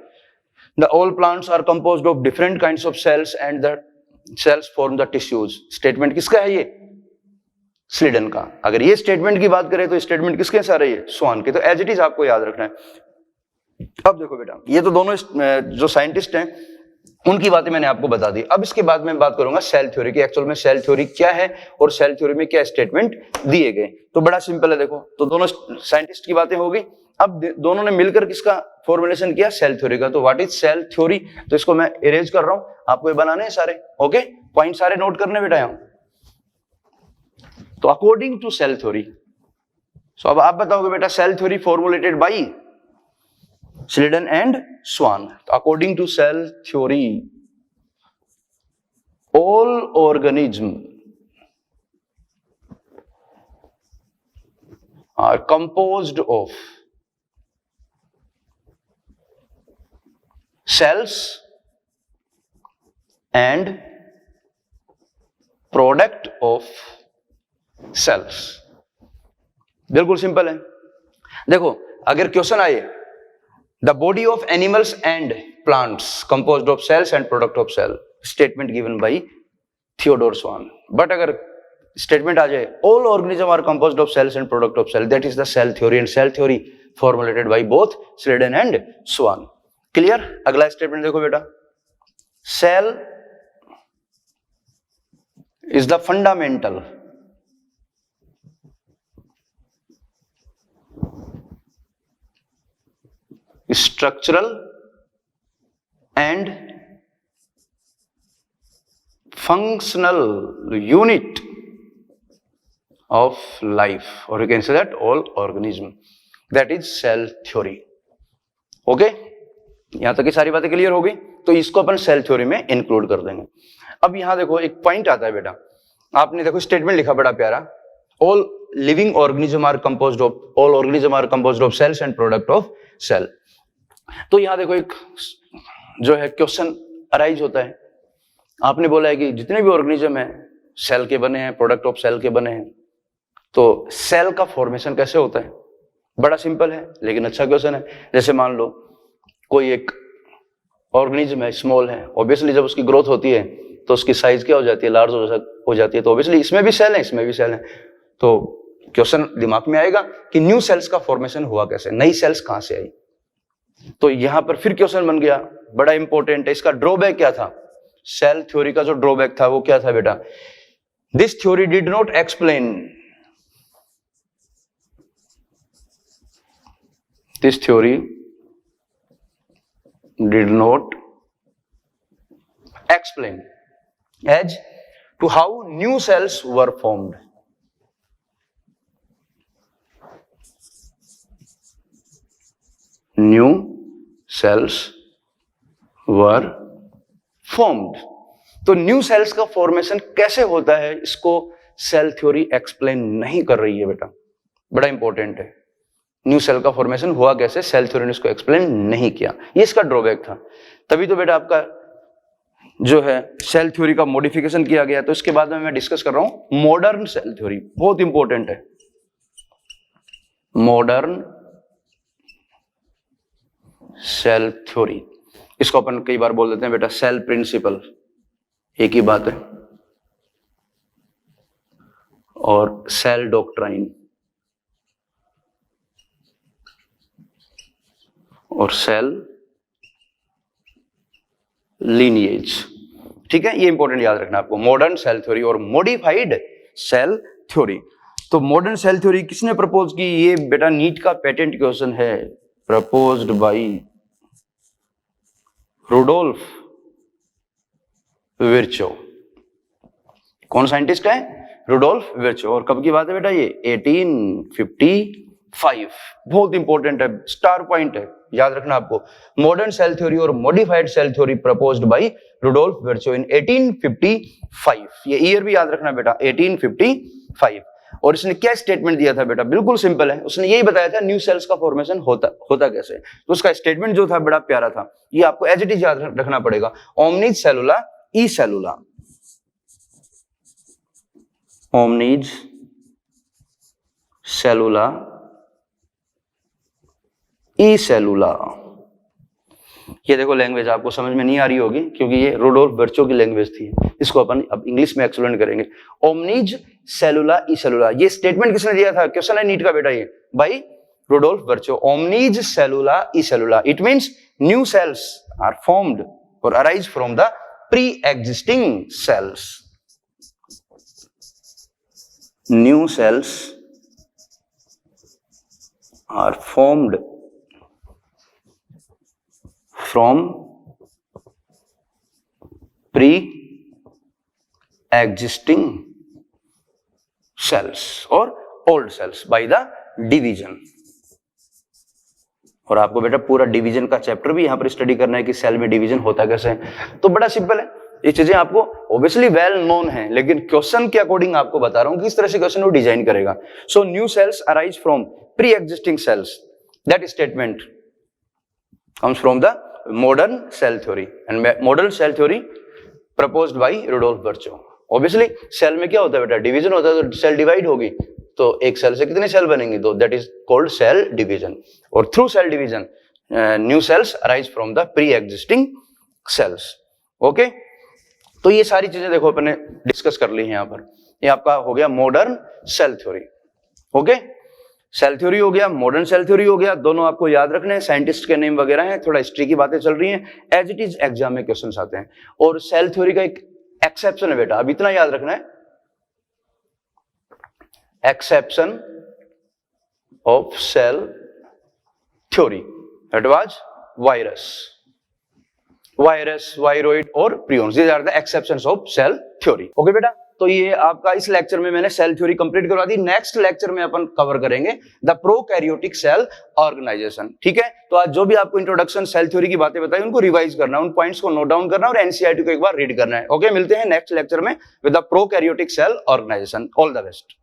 the all plants are composed of different kinds of cells and the cells form the tissues, statement किसका है ये, स्लेडन का। अगर ये स्टेटमेंट की बात करें तो स्टेटमेंट किसके सारे है, स्वान के। तो एज इट इज आपको याद रखना है। अब देखो बेटा, ये तो दोनों जो साइंटिस्ट हैं उनकी बातें मैंने आपको बता दी। अब इसके बाद मैं बात करूंगा सेल थ्योरी की, एक्चुअल में सेल थ्योरी क्या है और सेल थ्योरी में क्या स्टेटमेंट दिए गए। तो बड़ा सिंपल है, देखो तो दोनों साइंटिस्ट की बातें हो गई। अब दोनों ने मिलकर किसका फॉर्मुलेशन किया, सेल थ्योरी का। तो व्हाट इज सेल थ्योरी, तो इसको मैं इरेज कर रहा हूं, आपको ये बनाने हैं सारे, ओके, पॉइंट सारे नोट करने बेटा यहां। तो according to cell theory, so अब आप बताओगे बेटा cell theory formulated by Schleiden and Schwann. According to cell theory, all organism are composed of cells and product of cells। बिल्कुल सिंपल है। देखो अगर क्वेश्चन आए, the body of animals and plants composed of cells and product of cell, statement given by Theodor Schwann. But अगर स्टेटमेंट आ जाए, all organism are composed of cells and product of cell, that is the cell theory, and cell theory formulated by both Schleiden and Schwann. Clear. अगला स्टेटमेंट देखो बेटा, cell is the fundamental structural and functional unit of life, और you can say that all organism, that is cell theory. Okay, यहां तक की सारी बातें क्लियर हो गई। तो इसको अपन सेल थ्योरी में इंक्लूड कर देंगे। अब यहां देखो एक पॉइंट आता है बेटा, आपने देखो स्टेटमेंट लिखा बड़ा प्यारा, all living organism are composed of, all organism are composed of cells and product of cell. तो यहां देखो एक जो है क्वेश्चन अराइज होता है, आपने बोला है कि जितने भी ऑर्गेनिज्म है सेल के बने हैं, प्रोडक्ट ऑफ सेल के बने हैं, तो सेल का फॉर्मेशन कैसे होता है। बड़ा सिंपल है लेकिन अच्छा क्वेश्चन है। जैसे मान लो कोई एक ऑर्गेनिज्म है, स्मॉल है, ऑब्वियसली जब उसकी ग्रोथ होती है तो उसकी साइज क्या हो जाती है, लार्ज हो जाती है। तो ऑब्वियसली इसमें भी सेल है, इसमें भी सेल है। तो क्वेश्चन दिमाग में आएगा कि न्यू सेल्स का फॉर्मेशन हुआ कैसे, नई सेल्स कहां से आई। तो यहां पर फिर क्वेश्चन बन गया, बड़ा इंपॉर्टेंट है, इसका ड्रॉबैक क्या था। सेल थ्योरी का जो ड्रॉबैक था वो क्या था बेटा, this theory did not explain, this theory did not explain as to how new cells were formed। New cells were formed। तो न्यू सेल्स का फॉर्मेशन कैसे होता है, इसको सेल थ्योरी एक्सप्लेन नहीं कर रही है बेटा, बड़ा इंपॉर्टेंट है। न्यू सेल का फॉर्मेशन हुआ कैसे, सेल थ्योरी ने इसको एक्सप्लेन नहीं किया, ये इसका ड्रॉबैक था। तभी तो बेटा आपका जो है सेल थ्योरी का मॉडिफिकेशन किया गया। तो इसके बाद में मैं डिस्कस कर रहा हूं मॉडर्न सेल थ्योरी, बहुत इंपॉर्टेंट है। मॉडर्न सेल थ्योरी, इसको अपन कई बार बोल देते हैं बेटा सेल प्रिंसिपल, एक ही बात है, और सेल डॉक्ट्राइन और सेल लीनिएज। ठीक है, ये इंपॉर्टेंट याद रखना आपको, मॉडर्न सेल थ्योरी और मॉडिफाइड सेल थ्योरी। तो मॉडर्न सेल थ्योरी किसने प्रपोज की, ये बेटा नीट का पेटेंट क्वेश्चन है, प्रपोज्ड बाय रुडोल्फ विर्चो। कौन साइंटिस्ट है, रुडोल्फ विर्चो। और कब की बात है बेटा, ये 1855। बहुत इंपॉर्टेंट है, स्टार पॉइंट है, याद रखना आपको। मॉडर्न सेल थ्योरी और modified cell theory proposed by Rudolf Virchow in 1855। ये ईयर भी याद रखना बेटा, 1855। और इसने क्या स्टेटमेंट दिया था बेटा, बिल्कुल सिंपल है, उसने यही बताया था न्यू सेल्स का फॉर्मेशन होता कैसे। तो उसका स्टेटमेंट जो था बड़ा प्यारा था, ये आपको एज इट इज याद रखना पड़ेगा। ओमनिज सेलुला ई सेलुला, ओमनिज सेलुला ई सेलुला। ये देखो लैंग्वेज आपको समझ में नहीं आ रही होगी क्योंकि ये रुडोल्फ वर्चो की लैंग्वेज थी, इसको अपन अब इंग्लिश में एक्सप्लेन करेंगे। ओमनिज सेलुला ई सेलुला, ये स्टेटमेंट किसने दिया था, क्वेश्चन है नीट का बेटा ये, बाय रुडोल्फ वर्चो। ओमनिज सेलुला ई सेलुला, it means new cells are formed और arise from the pre existing cells. New cells are formed from pre-existing cells or old cells by the division। और आपको बेटा पूरा डिवीजन का चैप्टर भी यहां पर स्टडी करना है कि सेल में डिवीजन होता कैसे है। तो बड़ा सिंपल है, ये चीजें आपको ऑब्वियसली वेल नोन है, लेकिन क्वेश्चन के अकॉर्डिंग आपको बता रहा हूं किस तरह से क्वेश्चन वो डिजाइन करेगा। So new cells arise from pre existing sales, that statement comes from the modern cell theory and modern cell theory proposed by Rudolf Virchow। obviously cell में क्या होता है बेटा, डिवीजन होता है, तो सेल डिवाइड होगी तो एक सेल से कितने सेल बनेंगे, तो that is called cell division. और through cell division new cells arise from the pre existing cells. Okay, तो ये सारी चीजें देखो अपने डिस्कस कर ली है यहाँ पर। ये आपका हो गया modern cell theory. Okay, cell theory हो गया, मॉडर्न सेल थ्योरी हो गया, दोनों आपको याद रखने हैं, साइंटिस्ट के नेम वगैरह हैं, थोड़ा हिस्ट्री की बातें चल रही हैं, एज इट इज एग्जाम में क्वेश्चंस आते हैं। और सेल थ्योरी का एक एक्सेप्शन है बेटा, अब इतना याद रखना है, exception of cell theory that was virus, viroid और prions, these are the exceptions of cell theory. Okay बेटा, तो ये आपका इस लेक्चर में मैंने सेल थ्योरी कंप्लीट करवा दी। नेक्स्ट लेक्चर में अपन कवर करेंगे द प्रोकैरियोटिक सेल ऑर्गेनाइजेशन। ठीक है, तो आज जो भी आपको इंट्रोडक्शन सेल थ्योरी की बातें बताई उनको रिवाइज करना है, उन पॉइंट्स को नोट डाउन करना है और एनसीईआरटी को एक बार रीड करना है। ओके, मिलते हैं नेक्स्ट लेक्चर में with the prokaryotic cell organisation. All the best.